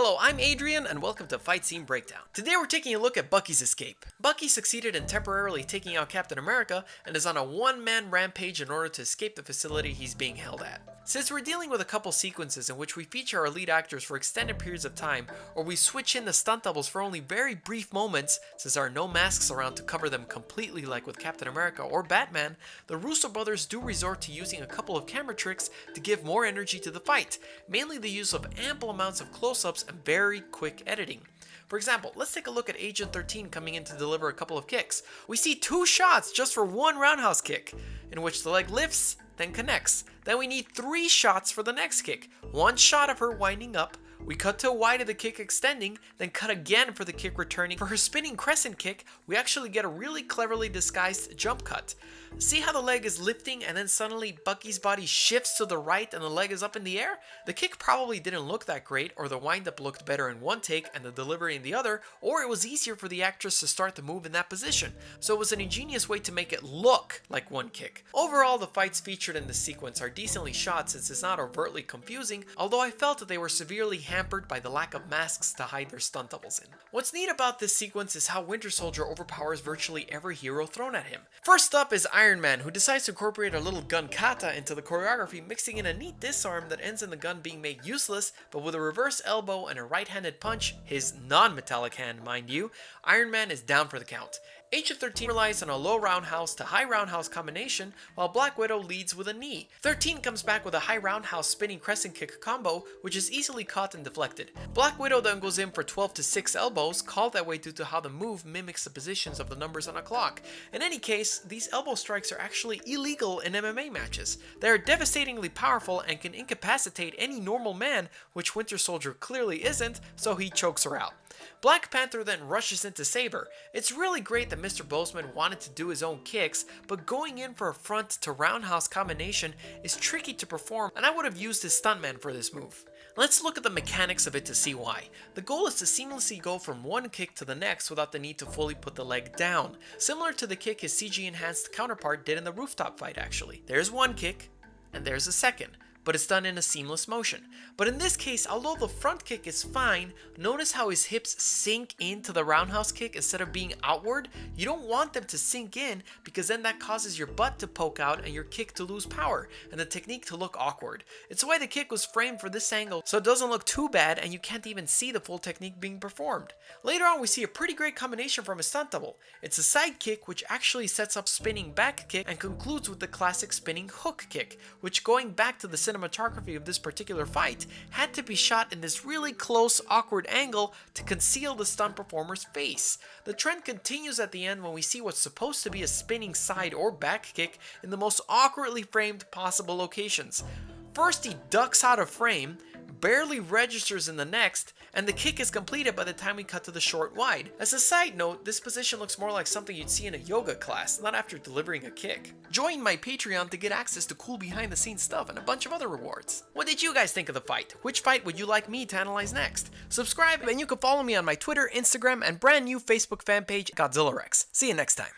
Hello, I'm Adrian, and welcome to Fight Scene Breakdown. Today we're taking a look at Bucky's escape. Bucky succeeded in temporarily taking out Captain America and is on a one-man rampage in order to escape the facility he's being held at. Since we're dealing with a couple sequences in which we feature our lead actors for extended periods of time, or we switch in the stunt doubles for only very brief moments, since there are no masks around to cover them completely like with Captain America or Batman, the Russo brothers do resort to using a couple of camera tricks to give more energy to the fight, mainly the use of ample amounts of close-ups and very quick editing. For example, let's take a look at Agent 13 coming in to deliver a couple of kicks. We see 2 shots just for one roundhouse kick, in which the leg lifts, then connects. Then we need 3 shots for the next kick. 1 shot of her winding up, we cut to wide of the kick extending, then cut again for the kick returning. For her spinning crescent kick, we actually get a really cleverly disguised jump cut. See how the leg is lifting and then suddenly Bucky's body shifts to the right and the leg is up in the air? The kick probably didn't look that great, or the windup looked better in one take and the delivery in the other, or it was easier for the actress to start the move in that position. So it was an ingenious way to make it look like one kick. Overall, the fights featured in this sequence are decently shot since it's not overtly confusing, although I felt that they were severely hampered by the lack of masks to hide their stunt doubles in. What's neat about this sequence is how Winter Soldier overpowers virtually every hero thrown at him. First up is Iron Man, who decides to incorporate a little gun kata into the choreography, mixing in a neat disarm that ends in the gun being made useless, but with a reverse elbow and a right-handed punch, his non-metallic hand mind you, Iron Man is down for the count. Agent 13 relies on a low roundhouse to high roundhouse combination, while Black Widow leads with a knee. 13 comes back with a high roundhouse spinning crescent kick combo, which is easily caught and deflected. Black Widow then goes in for 12 to 6 elbows, called that way due to how the move mimics the positions of the numbers on a clock. In any case, these elbow strikes are actually illegal in MMA matches. They are devastatingly powerful and can incapacitate any normal man, which Winter Soldier clearly isn't, so he chokes her out. Black Panther then rushes into Saber. It's really great that Mr. Boseman wanted to do his own kicks, but going in for a front to roundhouse combination is tricky to perform, and I would have used his stuntman for this move. Let's look at the mechanics of it to see why. The goal is to seamlessly go from one kick to the next without the need to fully put the leg down, similar to the kick his CG enhanced counterpart did in the rooftop fight actually. There's one kick, and there's a second, but it's done in a seamless motion. But in this case, although the front kick is fine, notice how his hips sink into the roundhouse kick instead of being outward. You don't want them to sink in because then that causes your butt to poke out and your kick to lose power and the technique to look awkward. It's why the kick was framed for this angle so it doesn't look too bad and you can't even see the full technique being performed. Later on we see a pretty great combination from a stunt double. It's a side kick which actually sets up spinning back kick and concludes with the classic spinning hook kick, which going back to the cinematography of this particular fight had to be shot in this really close, awkward angle to conceal the stunt performer's face. The trend continues at the end when we see what's supposed to be a spinning side or back kick in the most awkwardly framed possible locations. First he ducks out of frame, barely registers in the next, and the kick is completed by the time we cut to the short wide. As a side note, this position looks more like something you'd see in a yoga class, not after delivering a kick. Join my Patreon to get access to cool behind the scenes stuff and a bunch of other rewards. What did you guys think of the fight? Which fight would you like me to analyze next? Subscribe and you can follow me on my Twitter, Instagram, and brand new Facebook fan page, Godzillarex. See you next time.